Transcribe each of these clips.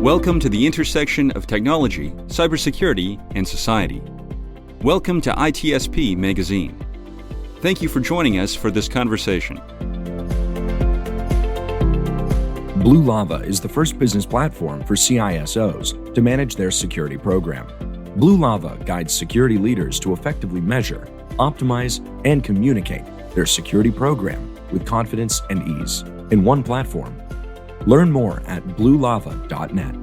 Welcome to the intersection of technology, cybersecurity, and society. Welcome to ITSP Magazine. Thank you for joining us for this conversation. Blue Lava is the first business platform for CISOs to manage their security program. Blue Lava guides security leaders to effectively measure, optimize, and communicate their security program with confidence and ease in one platform. Learn more at bluelava.net.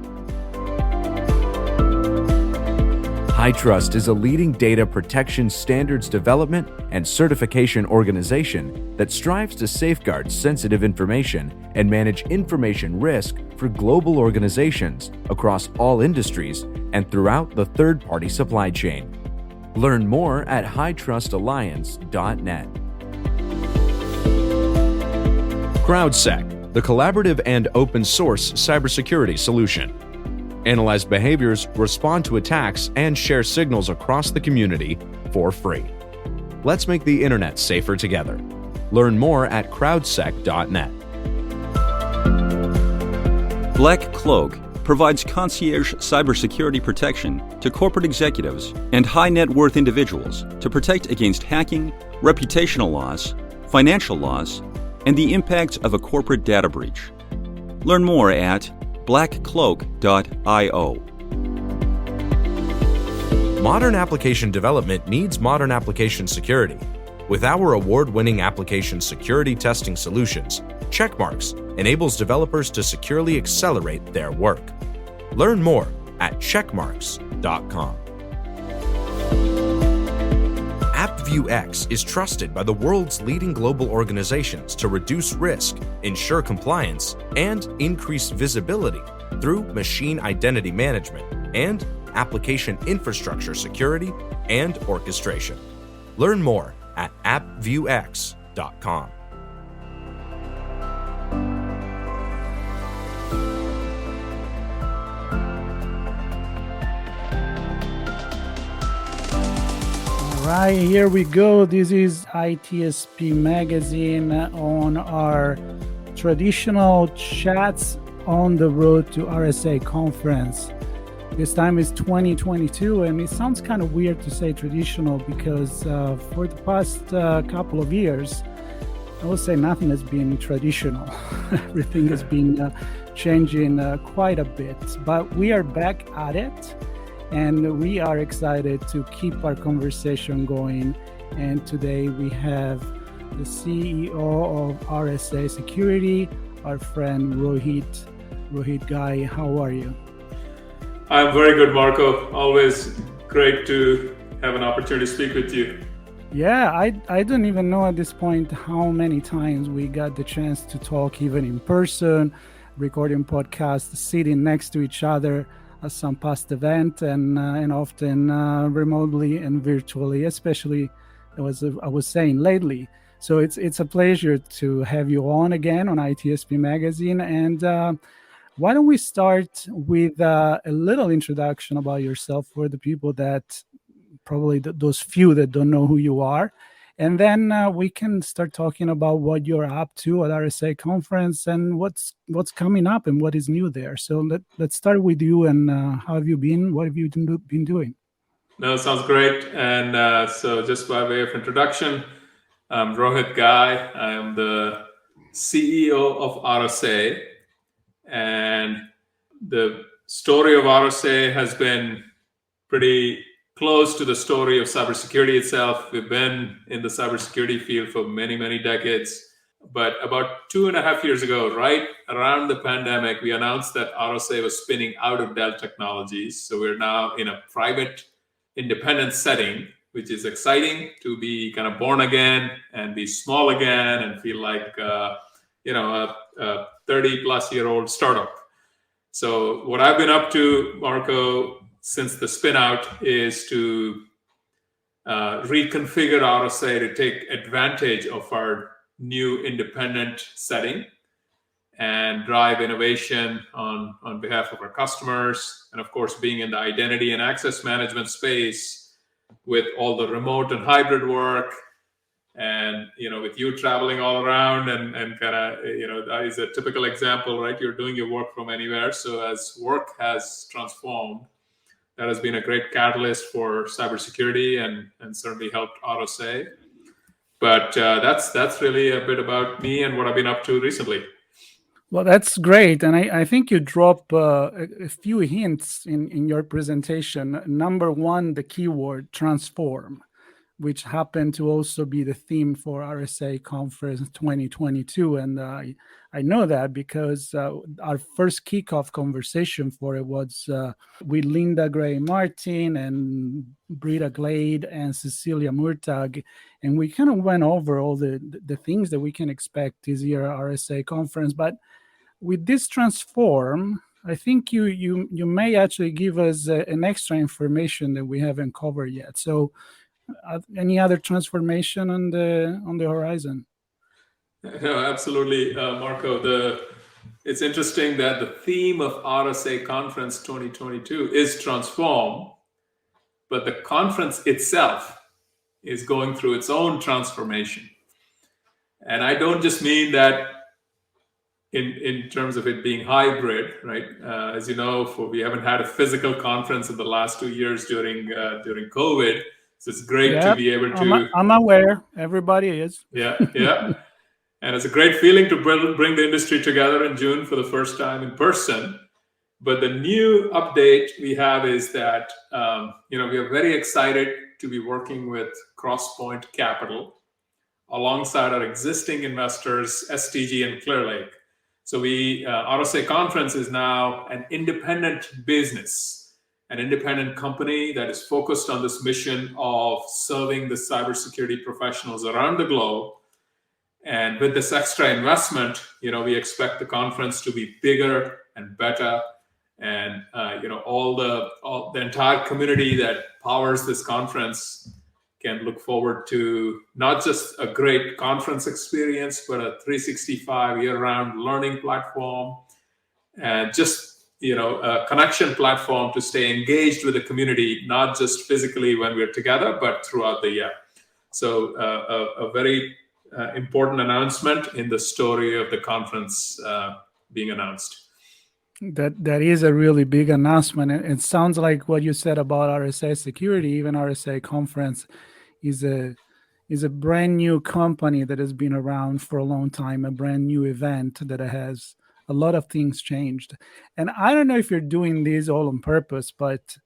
HITRUST is a leading data protection standards development and certification organization that strives to safeguard sensitive information and manage information risk for global organizations across all industries and throughout the third-party supply chain. Learn more at hitrustalliance.net. CrowdSec, the collaborative and open source cybersecurity solution. Analyze behaviors, respond to attacks, and share signals across the community for free. Let's make the internet safer together. Learn more at crowdsec.net. Black Cloak provides concierge cybersecurity protection to corporate executives and high net worth individuals to protect against hacking, reputational loss, financial loss, and the impact of a corporate data breach. Learn more at blackcloak.io. Modern application development needs modern application security. With our award-winning application security testing solutions, Checkmarx enables developers to securely accelerate their work. Learn more at checkmarx.com. AppViewX is trusted by the world's leading global organizations to reduce risk, ensure compliance, and increase visibility through machine identity management and application infrastructure security and orchestration. Learn more at appviewx.com. All right, here we go. This is ITSP Magazine on our traditional chats on the road to RSA Conference. This time is 2022, and it sounds kind of weird to say traditional because for the past couple of years, I would say nothing has been traditional. Everything has been changing quite a bit, but we are back at it. And we are excited to keep our conversation going. And today we have the CEO of RSA Security, our friend Rohit Ghai. How are you? I'm very good, Marco. Always great to have an opportunity to speak with you. Yeah, I don't even know at this point how many times we got the chance to talk, even in person, recording podcasts, sitting next to each other at some past event, and often remotely and virtually, especially I was saying lately. So it's a pleasure to have you on again on ITSP Magazine. And why don't we start with a little introduction about yourself for the people that probably those few that don't know who you are. And then we can start talking about what you're up to at RSA Conference and what's coming up and what is new there. So let's start with you and how have you been? What have you been doing? No, sounds great. And so just by way of introduction, I'm Rohit Ghai. I am the CEO of RSA. And the story of RSA has been pretty close to the story of cybersecurity itself. We've been in the cybersecurity field for many, many decades. But about 2.5 years ago, right around the pandemic, we announced that RSA was spinning out of Dell Technologies. So we're now in a private, independent setting, which is exciting to be kind of born again and be small again and feel like a 30-plus-year-old startup. So what I've been up to, Marco, since the spin out is to reconfigure RSA to take advantage of our new independent setting and drive innovation on behalf of our customers. And of course, being in the identity and access management space with all the remote and hybrid work, And with you traveling all around and kind of that is a typical example, right? You're doing your work from anywhere. So as work has transformed, that has been a great catalyst for cybersecurity and certainly helped RSA. But that's really a bit about me and what I've been up to recently. Well, that's great. And I think you drop a few hints in your presentation. Number one, the keyword transform, which happened to also be the theme for RSA Conference 2022. And I know that because our first kickoff conversation for it was with Linda Gray Martin and Britta Glade and Cecilia Murtag. And we kind of went over all the things that we can expect this year at RSA Conference. But with this transform, I think you may actually give us an extra information that we haven't covered yet. So any other transformation on the horizon? No, absolutely, Marco. It's interesting that the theme of RSA Conference 2022 is transform, but the conference itself is going through its own transformation. And I don't just mean that in terms of it being hybrid, right? As you know, we haven't had a physical conference in the last 2 years during COVID. So it's great to be able to. I'm aware. Everybody is. Yeah. And it's a great feeling to bring the industry together in June for the first time in person. But the new update we have is that we are very excited to be working with Crosspoint Capital alongside our existing investors, STG and Clearlake. So RSA Conference is now an independent business, an independent company that is focused on this mission of serving the cybersecurity professionals around the globe. And with this extra investment, we expect the conference to be bigger and better. And all the entire community that powers this conference can look forward to not just a great conference experience, but a 365 year-round learning platform, and just a connection platform to stay engaged with the community, not just physically when we're together, but throughout the year. So a very important announcement in the story of the conference being announced. That is a really big announcement. It sounds like what you said about RSA security. Even RSA Conference is a brand new company that has been around for a long time, a brand new event that has a lot of things changed. And I don't know if you're doing this all on purpose, but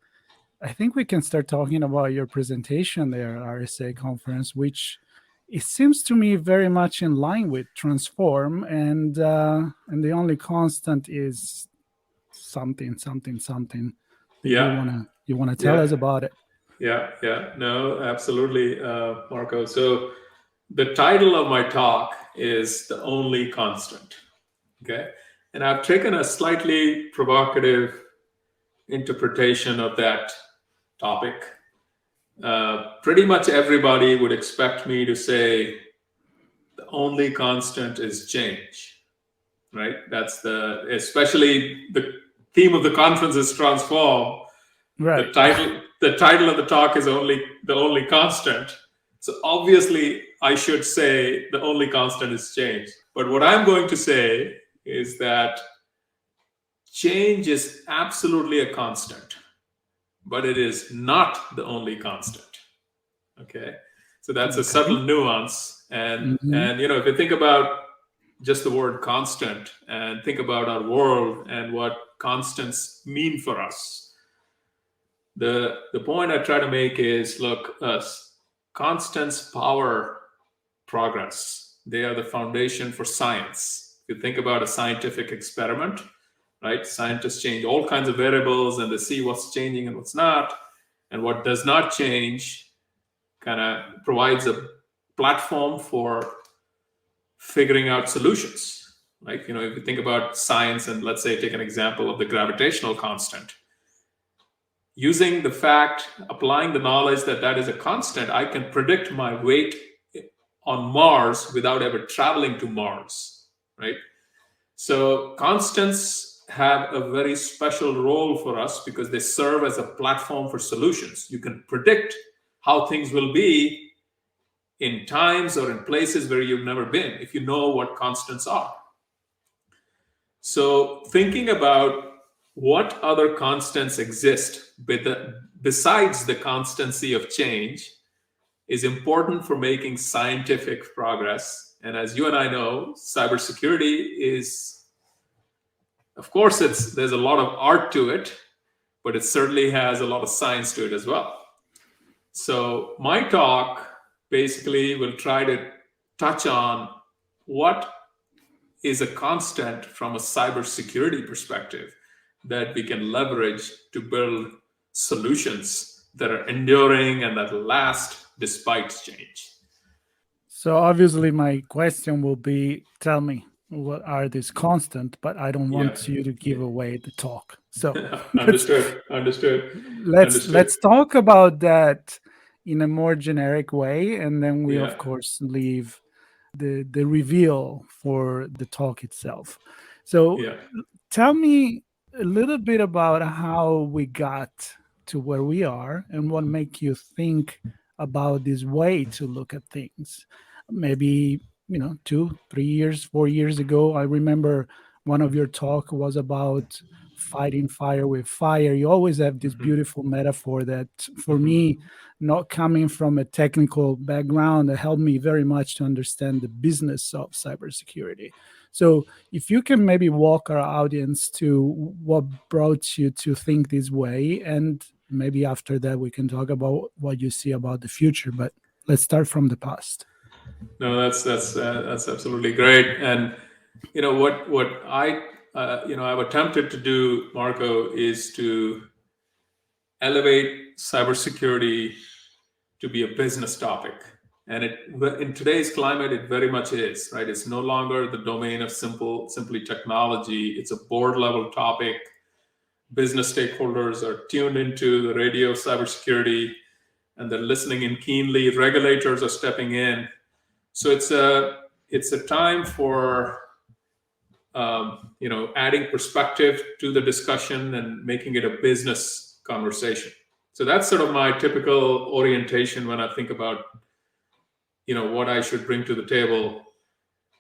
I think we can start talking about your presentation there at RSA Conference, which it seems to me very much in line with transform, and the only constant is something that you want to tell us about it. No, absolutely, Marco. So the title of my talk is The Only Constant. Okay, and I've taken a slightly provocative interpretation of that topic. Pretty much everybody would expect me to say the only constant is change, right? That's especially the theme of the conference is transform. Right. The title of the talk is the only constant. So obviously I should say the only constant is change. But what I'm going to say is that change is absolutely a constant, but it is not the only constant. Okay. So that's a subtle nuance. And if you think about just the word constant and think about our world and what constants mean for us, the point I try to make is, look, constants power progress. They are the foundation for science. If you think about a scientific experiment, right? Scientists change all kinds of variables and they see what's changing and what's not. And what does not change kind of provides a platform for figuring out solutions. Like, if you think about science and let's say take an example of the gravitational constant. Using the fact, applying the knowledge that is a constant, I can predict my weight on Mars without ever traveling to Mars, right? So constants have a very special role for us because they serve as a platform for solutions. You can predict how things will be in times or in places where you've never been, if you know what constants are. So thinking about what other constants exist besides the constancy of change is important for making scientific progress. And as you and I know, cybersecurity is, of course, there's a lot of art to it, but it certainly has a lot of science to it as well. So my talk basically will try to touch on what is a constant from a cybersecurity perspective that we can leverage to build solutions that are enduring and that last despite change. So obviously my question will be, tell me, what are these constant, but I don't want you to give away the talk. So Understood. Let's talk about that in a more generic way, and then we of course leave the reveal for the talk itself. So tell me a little bit about how we got to where we are and what make you think about this way to look at things. Maybe 2, 3 years, 4 years ago, I remember one of your talk was about fighting fire with fire. You always have this beautiful metaphor that, for me, not coming from a technical background, that helped me very much to understand the business of cybersecurity. So if you can maybe walk our audience to what brought you to think this way, and maybe after that we can talk about what you see about the future. But let's start from the past. No, that's absolutely great. And what I've attempted to do, Marco, is to elevate cybersecurity to be a business topic. And in today's climate, it very much is, right? It's no longer the domain of simply technology. It's a board level topic. Business stakeholders are tuned into the radio of cybersecurity, and they're listening in keenly. Regulators are stepping in. So it's a time for adding perspective to the discussion and making it a business conversation. So that's sort of my typical orientation when I think about what I should bring to the table.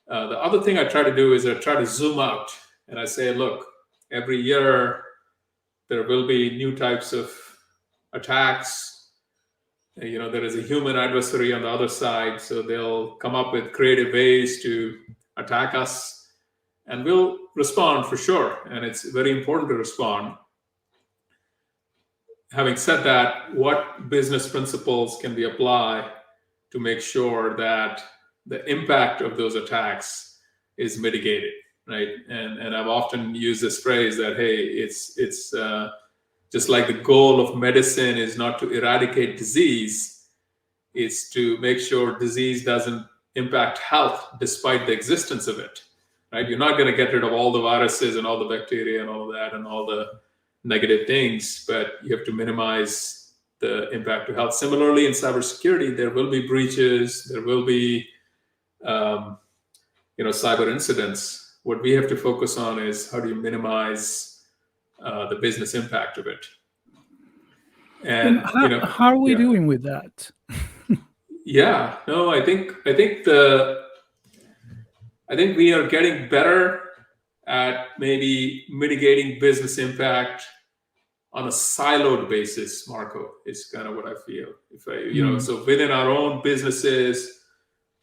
The other thing I try to do is I try to zoom out, and I say, look, every year there will be new types of attacks. There is a human adversary on the other side, so they'll come up with creative ways to attack us, and we'll respond for sure. And it's very important to respond. Having said that, what business principles can we apply to make sure that the impact of those attacks is mitigated, right? And I've often used this phrase that, hey, it's just like the goal of medicine is not to eradicate disease, it's to make sure disease doesn't impact health despite the existence of it, right? You're not going to get rid of all the viruses and all the bacteria and all of that and all the negative things, but you have to minimize the impact to health. Similarly, in cybersecurity, there will be breaches, there will be cyber incidents. What we have to focus on is how do you minimize the business impact of it. And how are we doing with that? I think we are getting better at maybe mitigating business impact on a siloed basis, Marco, is kind of what I feel. So within our own businesses,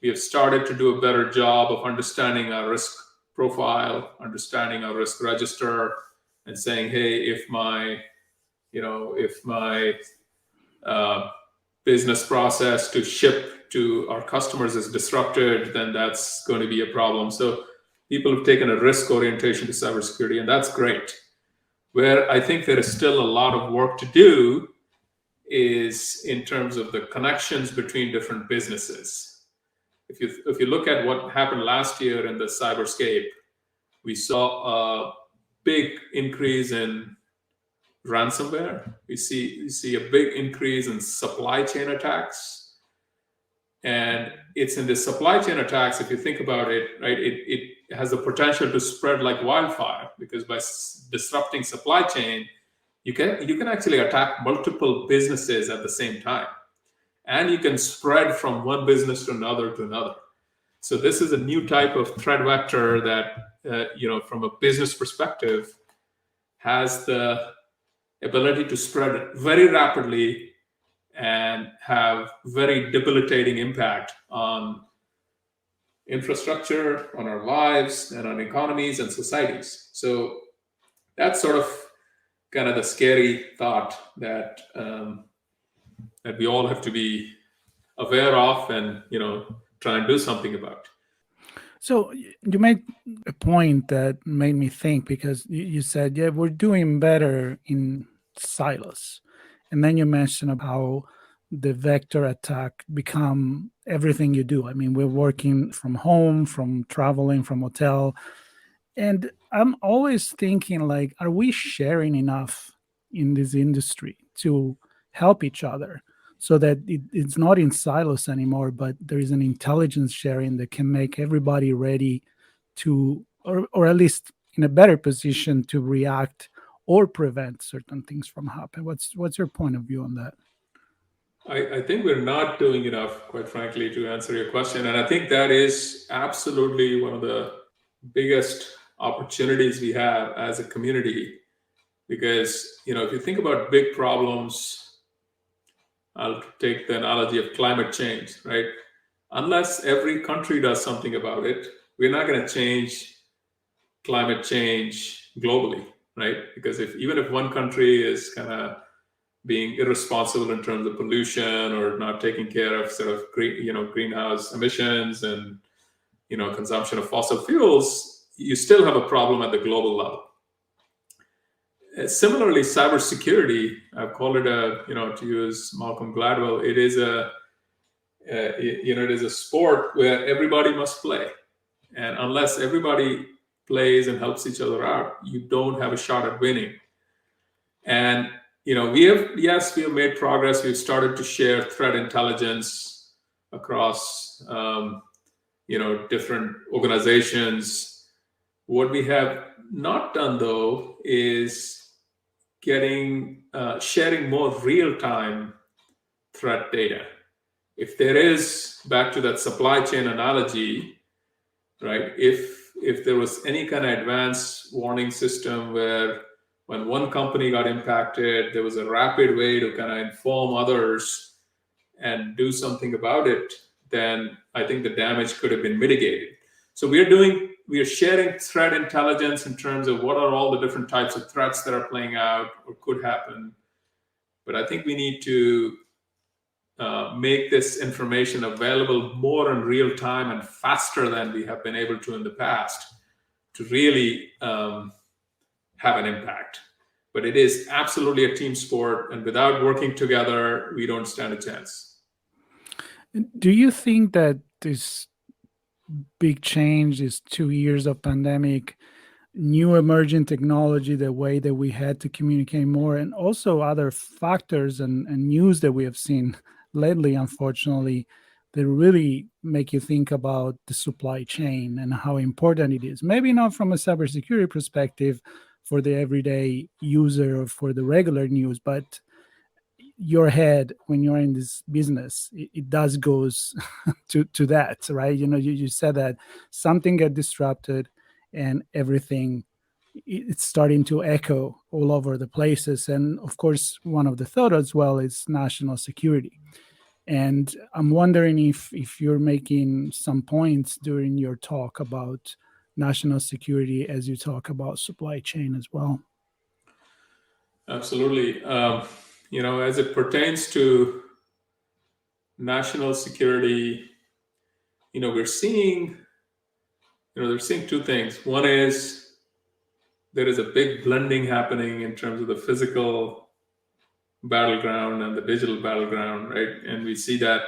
we have started to do a better job of understanding our risk profile, understanding our risk register, and saying, hey, if my business process to ship to our customers is disrupted, then that's going to be a problem. So people have taken a risk orientation to cybersecurity, and that's great. Where I think there is still a lot of work to do is in terms of the connections between different businesses. If you look at what happened last year in the cyberscape, we saw a big increase in ransomware. We see a big increase in supply chain attacks. And it's in the supply chain attacks, if you think about it, right, it has the potential to spread like wildfire, because by disrupting supply chain, you can actually attack multiple businesses at the same time. and you can spread from one business to another to another. So this is a new type of threat vector that, from a business perspective, has the ability to spread very rapidly and have very debilitating impact on infrastructure, on our lives, and on economies and societies. So that's sort of kind of the scary thought that that we all have to be aware of and try and do something about. So you made a point that made me think, because you said, yeah, we're doing better in silos. And then you mentioned about how the vector attack become everything you do. I mean, we're working from home, from traveling, from hotel. And I'm always thinking, like, are we sharing enough in this industry to help each other, so that it's not in silos anymore, but there is an intelligence sharing that can make everybody ready to, or at least in a better position to react or prevent certain things from happening? What's your point of view on that? I think we're not doing enough, quite frankly, to answer your question. And I think that is absolutely one of the biggest opportunities we have as a community. Because, if you think about big problems, I'll take the analogy of climate change, right? Unless every country does something about it, we're not going to change climate change globally, right? Because even if one country is kind of being irresponsible in terms of pollution or not taking care of sort of greenhouse emissions and consumption of fossil fuels, you still have a problem at the global level. Similarly, cybersecurity, I've called it to use Malcolm Gladwell, it is it is a sport where everybody must play, and unless everybody plays and helps each other out, you don't have a shot at winning. And we have made progress. We've started to share threat intelligence across different organizations. What we have not done, though, is sharing more real-time threat data. If there is, back to that supply chain analogy, right? If there was any kind of advanced warning system where when one company got impacted, there was a rapid way to kind of inform others and do something about it, then I think the damage could have been mitigated. So we are sharing threat intelligence in terms of what are all the different types of threats that are playing out or could happen. But I think we need to make this information available more in real time and faster than we have been able to in the past to really have an impact. But it is absolutely a team sport, and without working together, we don't stand a chance. Do you think that this big change, these 2 years of pandemic, new emerging technology, the way that we had to communicate more, and also other factors and news that we have seen lately, unfortunately, that really make you think about the supply chain and how important it is? Maybe not from a cybersecurity perspective for the everyday user or for the regular news, but your head, when you're in this business, it does goes to that, right? You said that something get disrupted and everything, it's starting to echo all over the places. And of course, one of the thought as well is national security. And I'm wondering if you're making some points during your talk about national security as you talk about supply chain as well. Absolutely. As it pertains to national security, we're seeing, they're seeing two things. One is there is a big blending happening in terms of the physical battleground and the digital battleground, right? And we see that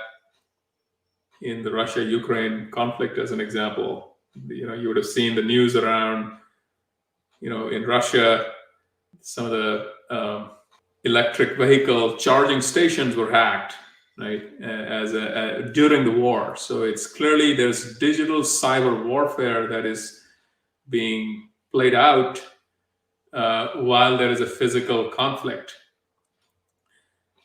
in the Russia-Ukraine conflict as an example. You would have seen the news around, in Russia, some of the electric vehicle charging stations were hacked, right, during the war. So it's clearly there's digital cyber warfare that is being played out while there is a physical conflict.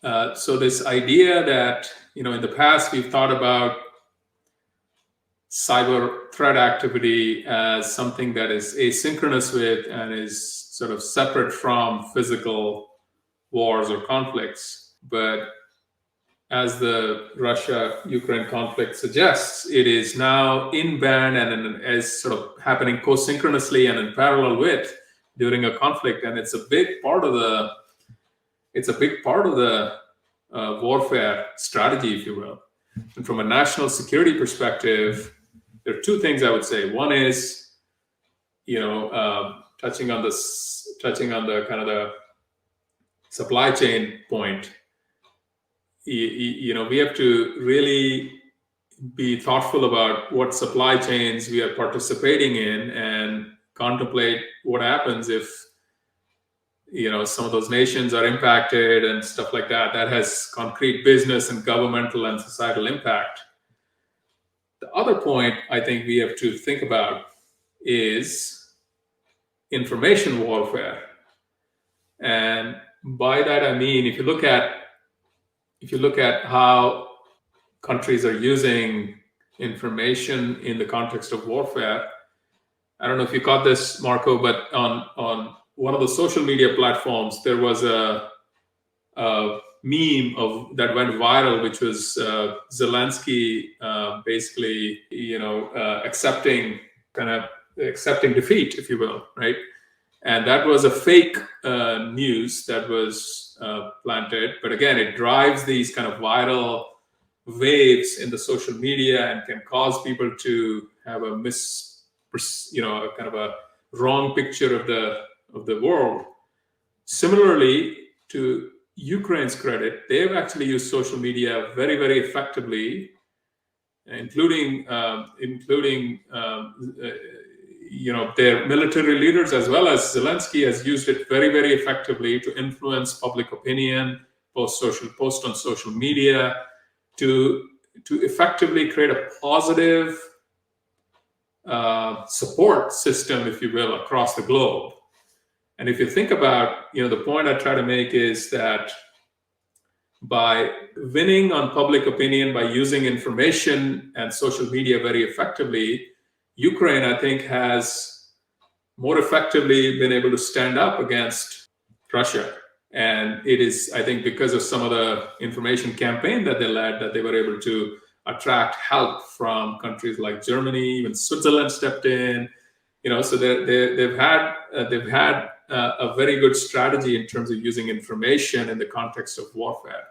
So this idea that, in the past we've thought about cyber threat activity as something that is asynchronous with and is sort of separate from physical wars or conflicts. But as the Russia-Ukraine conflict suggests, it is now in band and is sort of happening co-synchronously and in parallel with during a conflict, and it's a big part of the warfare strategy, if you will. And from a national security perspective, there are two things I would say. One is, touching on the kind of the supply chain point. We have to really be thoughtful about what supply chains we are participating in and contemplate what happens if some of those nations are impacted and stuff like that. That has concrete business and governmental and societal impact. The other point I think we have to think about is information warfare. And by that I mean, if you look at how countries are using information in the context of warfare, I don't know if you caught this, Marco, but on one of the social media platforms, there was a meme that went viral, which was Zelensky basically, accepting defeat, if you will, right? And that was a fake news that was planted. But again, it drives these kind of viral waves in the social media and can cause people to have a kind of a wrong picture of the world. Similarly, to Ukraine's credit, they've actually used social media very, very effectively, including their military leaders, as well as Zelensky has used it very, very effectively to influence public opinion, post on social media, to effectively create a positive support system, if you will, across the globe. And if you think about, the point I try to make is that by winning on public opinion, by using information and social media very effectively, Ukraine, I think, has more effectively been able to stand up against Russia. And it is, I think, because of some of the information campaign that they led, that they were able to attract help from countries like Germany, even Switzerland stepped in. So they've had a very good strategy in terms of using information in the context of warfare.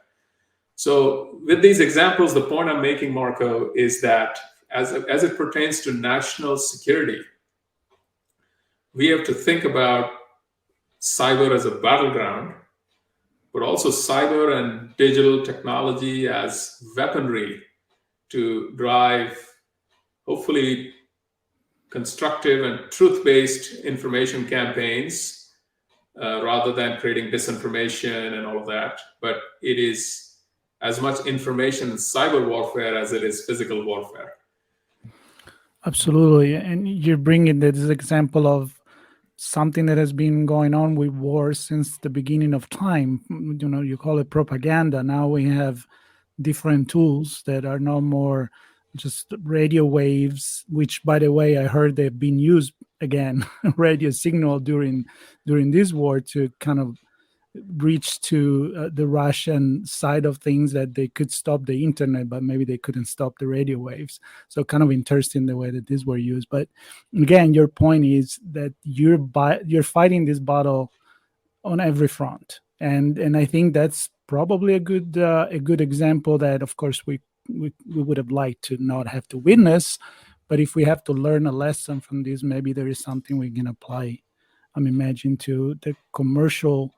So with these examples, the point I'm making, Marco, is that as it pertains to national security, we have to think about cyber as a battleground, but also cyber and digital technology as weaponry to drive, hopefully, constructive and truth-based information campaigns rather than creating disinformation and all of that. But it is as much information and cyber warfare as it is physical warfare. Absolutely. And you're bringing this example of something that has been going on with war since the beginning of time. You call it propaganda. Now we have different tools that are no more just radio waves, which, by the way, I heard they've been used again, radio signal during this war to kind of reach to the Russian side of things, that they could stop the internet, but maybe they couldn't stop the radio waves. So kind of interesting the way that these were used. But again, your point is that you're fighting this battle on every front, and I think that's probably a good example that, of course, we would have liked to not have to witness, but if we have to learn a lesson from this, maybe there is something we can apply, imagine, to the commercial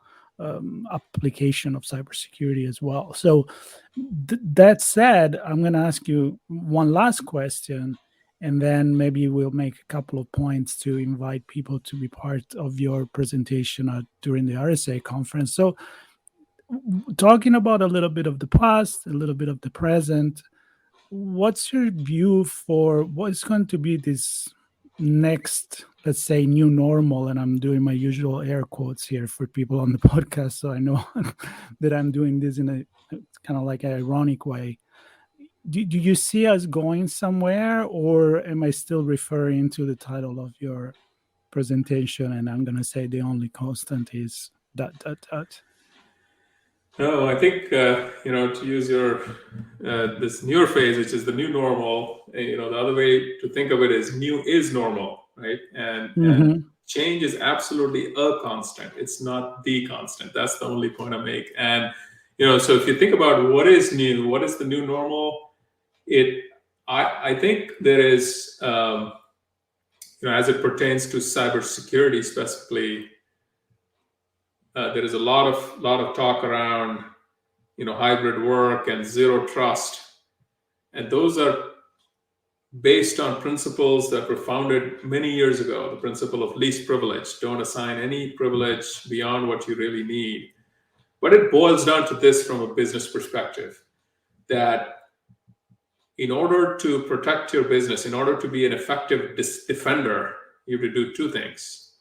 application of cybersecurity as well. So that said, I'm going to ask you one last question, and then maybe we'll make a couple of points to invite people to be part of your presentation during the RSA conference. So talking about a little bit of the past, a little bit of the present, what's your view for what's going to be this next, let's say, new normal, and I'm doing my usual air quotes here for people on the podcast, so I know that I'm doing this in a kind of like an ironic way. Do you see us going somewhere, or am I still referring to the title of your presentation and I'm going to say the only constant is ... No, I think to use your this newer phrase, which is the new normal. The other way to think of it is new is normal, right? And Mm-hmm. change is absolutely a constant. It's not the constant. That's the only point I make. And so if you think about what is new, what is the new normal? I think there is as it pertains to cybersecurity specifically, there is a lot of talk around hybrid work and zero trust, and those are based on principles that were founded many years ago. The principle of least privilege: don't assign any privilege beyond what you really need. But it boils down to this from a business perspective, that in order to protect your business, in order to be an effective defender, you have to do two things.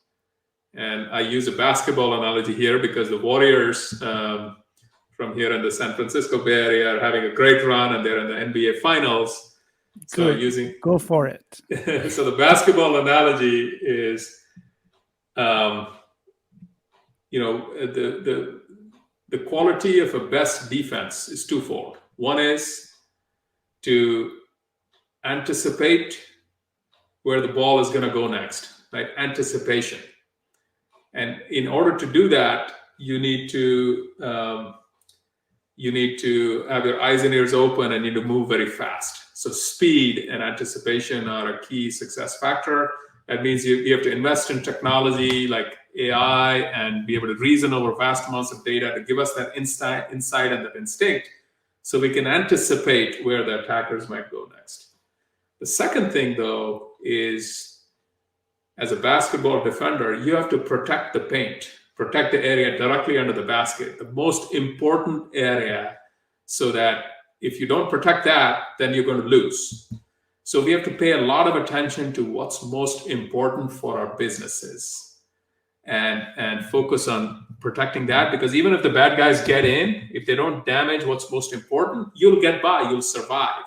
And I use a basketball analogy here because the Warriors from here in the San Francisco Bay Area are having a great run, and they're in the NBA Finals. So Go for it. So the basketball analogy is, the quality of a best defense is twofold. One is to anticipate where the ball is going to go next, right? Anticipation. And in order to do that, you need to have your eyes and ears open, and you need to move very fast. So speed and anticipation are a key success factor. That means you have to invest in technology like AI and be able to reason over vast amounts of data to give us that insight and that instinct, so we can anticipate where the attackers might go next. The second thing, though, is as a basketball defender, you have to protect the paint, protect the area directly under the basket, the most important area, so that if you don't protect that, then you're going to lose. So we have to pay a lot of attention to what's most important for our businesses and focus on protecting that, because even if the bad guys get in, if they don't damage what's most important, you'll get by, you'll survive.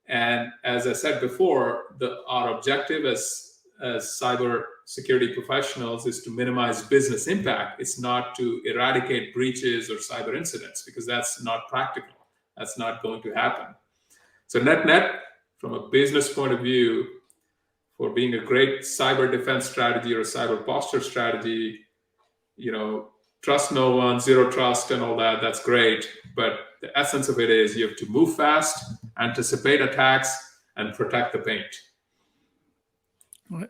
And as I said before, our objective as cyber security professionals is to minimize business impact. It's not to eradicate breaches or cyber incidents, because that's not practical. That's not going to happen. So net, from a business point of view, for being a great cyber defense strategy or a cyber posture strategy, trust no one, zero trust and all that, that's great. But the essence of it is you have to move fast, anticipate attacks, and protect the paint.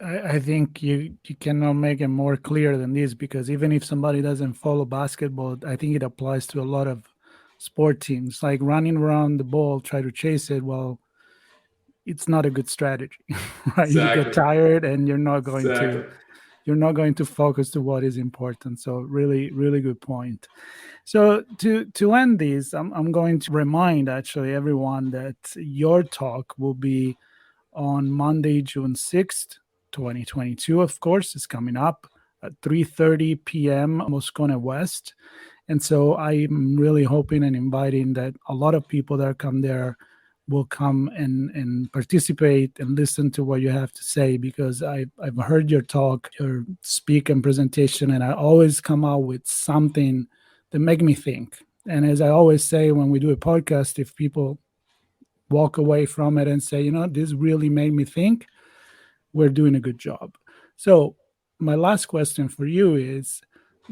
I think you cannot make it more clear than this, because even if somebody doesn't follow basketball, I think it applies to a lot of sport teams. Like running around the ball, try to chase it. Well, it's not a good strategy, right? Exactly. You get tired, and you're not going to focus to what is important. So really, really good point. So to end this, I'm going to remind actually everyone that your talk will be on Monday, June 6th, 2022, of course. It's coming up at 3:30 p.m. Moscone West. And so I'm really hoping and inviting that a lot of people that come there will come and participate and listen to what you have to say, because I've heard your talk, your speak and presentation, and I always come out with something that make me think. And as I always say when we do a podcast, if people walk away from it and say, this really made me think, we're doing a good job. So my last question for you is,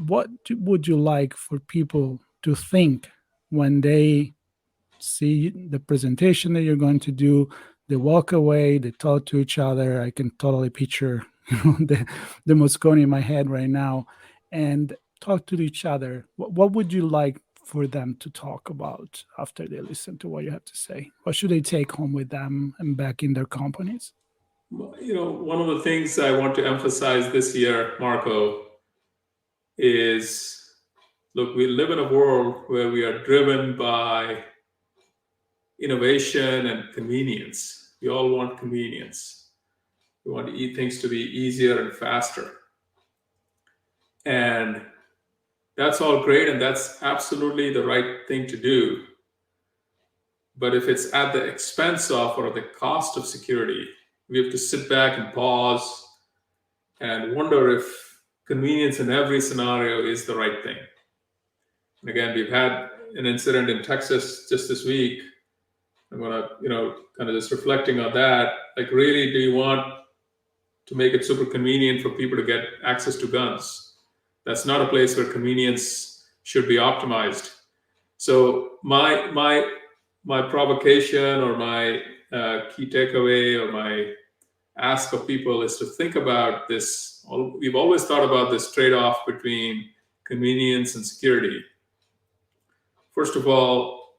what would you like for people to think when they see the presentation that you're going to do? They walk away, they talk to each other. I can totally picture the Moscone in my head right now, and talk to each other. What would you like for them to talk about after they listen to what you have to say? What should they take home with them and back in their companies? One of the things I want to emphasize this year, Marco, is, look, we live in a world where we are driven by innovation and convenience. We all want convenience. We want things to be easier and faster. And that's all great, and that's absolutely the right thing to do. But if it's at the expense of or the cost of security, we have to sit back and pause and wonder if convenience in every scenario is the right thing. And again, we've had an incident in Texas just this week. I'm gonna, kind of just reflecting on that. Like, really, do you want to make it super convenient for people to get access to guns? That's not a place where convenience should be optimized. So my provocation or my key takeaway or my ask of people is to think about this. We've always thought about this trade-off between convenience and security. First of all,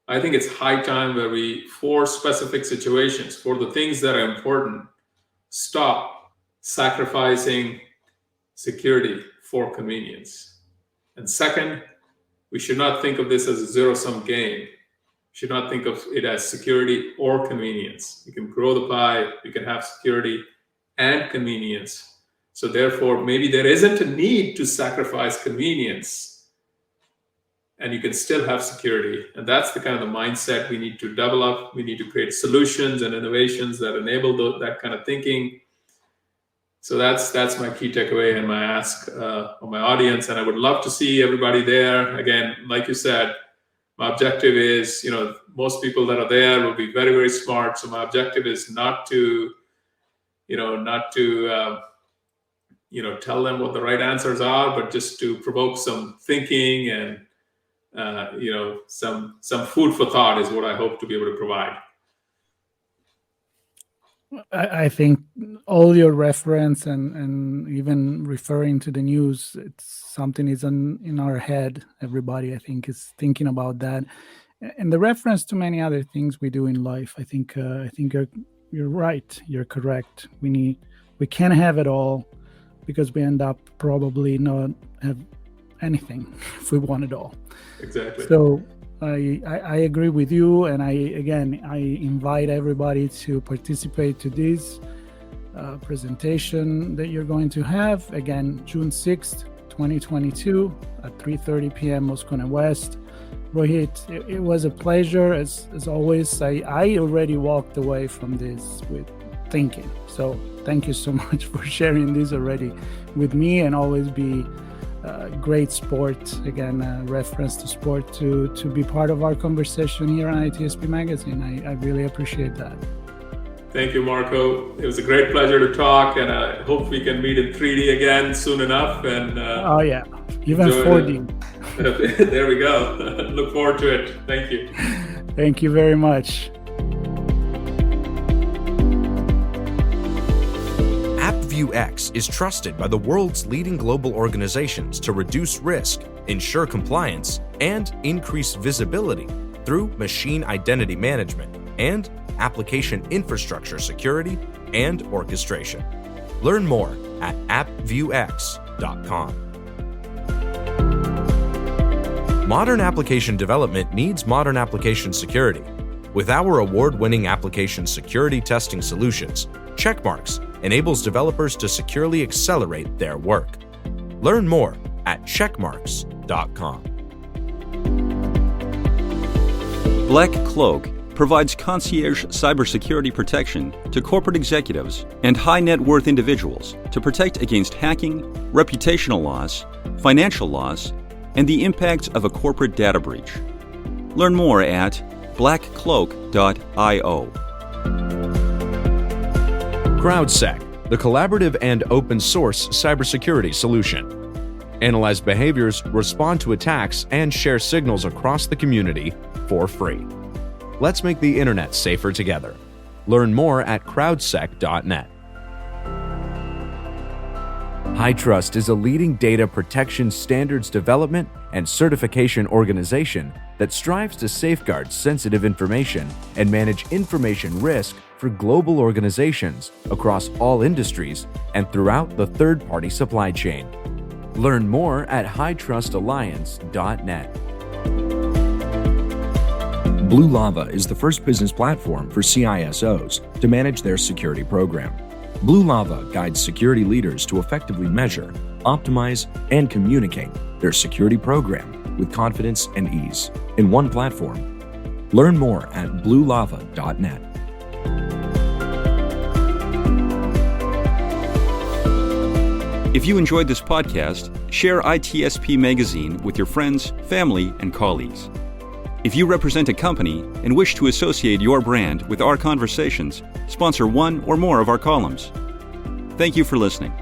I think it's high time where we, for specific situations, for the things that are important, stop sacrificing security for convenience. And second, we should not think of this as a zero-sum game. We should not think of it as security or convenience. We can grow the pie, we can have security and convenience. So therefore, maybe there isn't a need to sacrifice convenience, and you can still have security. And that's the kind of the mindset we need to develop. We need to create solutions and innovations that enable that kind of thinking. So that's my key takeaway and my ask of my audience. And I would love to see everybody there. Again, like you said, my objective is, most people that are there will be very, very smart. So my objective is not to tell them what the right answers are, but just to provoke some thinking and some food for thought is what I hope to be able to provide. I think all your reference and even referring to the news, it's something is in our head. Everybody, I think, is thinking about that, and the reference to many other things we do in life. I think you're right. You're correct. We can't have it all, because we end up probably not have anything if we want it all. Exactly. So I agree with you, and I invite everybody to participate to this presentation that you're going to have, again, June 6th, 2022 at 3:30 p.m. Moscow West. Rohit, it was a pleasure as always. I already walked away from this with thinking. So thank you so much for sharing this already with me, and always be great sport, again, reference to sport, to be part of our conversation here on ITSP Magazine. I really appreciate that. Thank you, Marco. It was a great pleasure to talk, and I hope we can meet in 3D again soon enough. And oh yeah, even 4D. There we go. Look forward to it. Thank you. Thank you very much. AppViewX is trusted by the world's leading global organizations to reduce risk, ensure compliance, and increase visibility through machine identity management and application infrastructure security and orchestration. Learn more at appviewx.com. Modern application development needs modern application security. With our award-winning application security testing solutions, Checkmarx enables developers to securely accelerate their work. Learn more at checkmarx.com. Black Cloak provides concierge cybersecurity protection to corporate executives and high-net-worth individuals to protect against hacking, reputational loss, financial loss, and the impacts of a corporate data breach. Learn more at blackcloak.io. CrowdSec, the collaborative and open source cybersecurity solution. Analyze behaviors, respond to attacks, and share signals across the community for free. Let's make the internet safer together. Learn more at crowdsec.net. HITRUST is a leading data protection standards development and certification organization that strives to safeguard sensitive information and manage information risk for global organizations across all industries and throughout the third-party supply chain. Learn more at hightrustalliance.net. Blue Lava is the first business platform for CISOs to manage their security program. Blue Lava guides security leaders to effectively measure, optimize, and communicate their security program with confidence and ease in one platform. Learn more at bluelava.net. If you enjoyed this podcast, share ITSP Magazine with your friends, family, and colleagues. If you represent a company and wish to associate your brand with our conversations, sponsor one or more of our columns. Thank you for listening.